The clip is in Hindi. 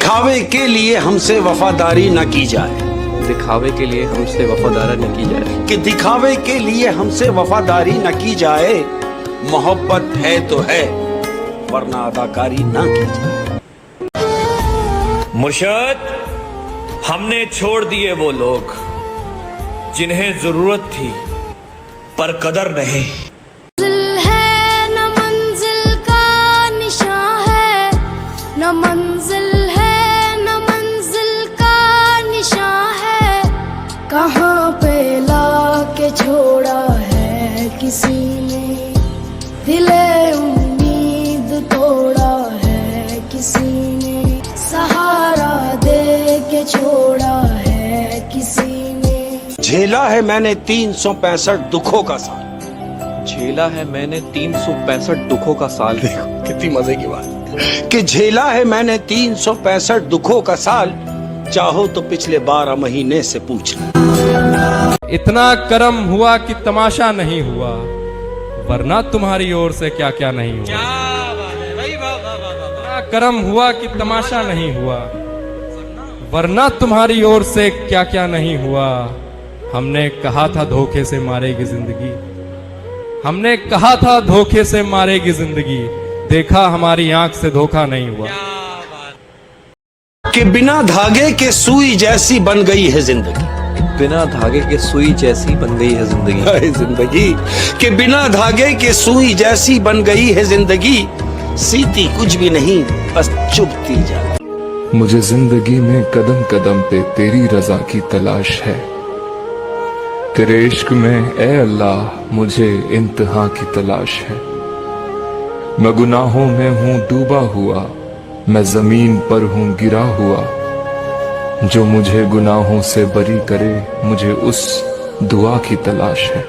दिखावे के लिए हमसे वफादारी न की जाए, दिखावे के लिए हमसे वफादारी न की जाए, कि दिखावे के लिए हमसे वफादारी न की जाए। मोहब्बत है तो है, वरना अदाकारी ना की जाए। मुर्शद, हमने छोड़ दिए वो लोग जिन्हें जरूरत थी पर कदर नहीं। न मंजिल का निशान है, न मंजिल है, न मंजिल का निशान है। कहाँ पे लाके छोड़ा है किसी ने, दिले उम्मीद तोड़ा है किसी ने, सहारा दे के छोड़ा है किसी ने। झेला है मैंने 365 दुखों का साल, झेला है मैंने 365 दुखों का साल। देखो कितनी मजे की बात कि झेला है मैंने 365 दुखों का साल। चाहो तो पिछले 12 महीने से पूछ लो। इतना करम हुआ कि तमाशा नहीं हुआ, वरना तुम्हारी ओर से क्या क्या नहीं हुआ। इतना करम हुआ कि तमाशा नहीं हुआ, वरना तुम्हारी ओर से क्या क्या नहीं हुआ। हमने कहा था धोखे से मारेगी जिंदगी, हमने कहा था धोखे से मारेगी जिंदगी, देखा हमारी आंख से धोखा नहीं हुआ। कि बिना धागे के सुई जैसी बन गई है जिंदगी, बिना धागे के सुई जैसी बन गई है जिंदगी। जिंदगी कि बिना धागे के सुई जैसी बन गई है जिंदगी। सीती कुछ भी नहीं, बस चुभती जा। मुझे जिंदगी में कदम कदम पे तेरी रजा की तलाश है। तेरे इश्क में ए अल्लाह मुझे इंतहा की तलाश है। मैं गुनाहों में हूँ डूबा हुआ, मैं जमीन पर हूँ गिरा हुआ। जो मुझे गुनाहों से बरी करे, मुझे उस दुआ की तलाश है।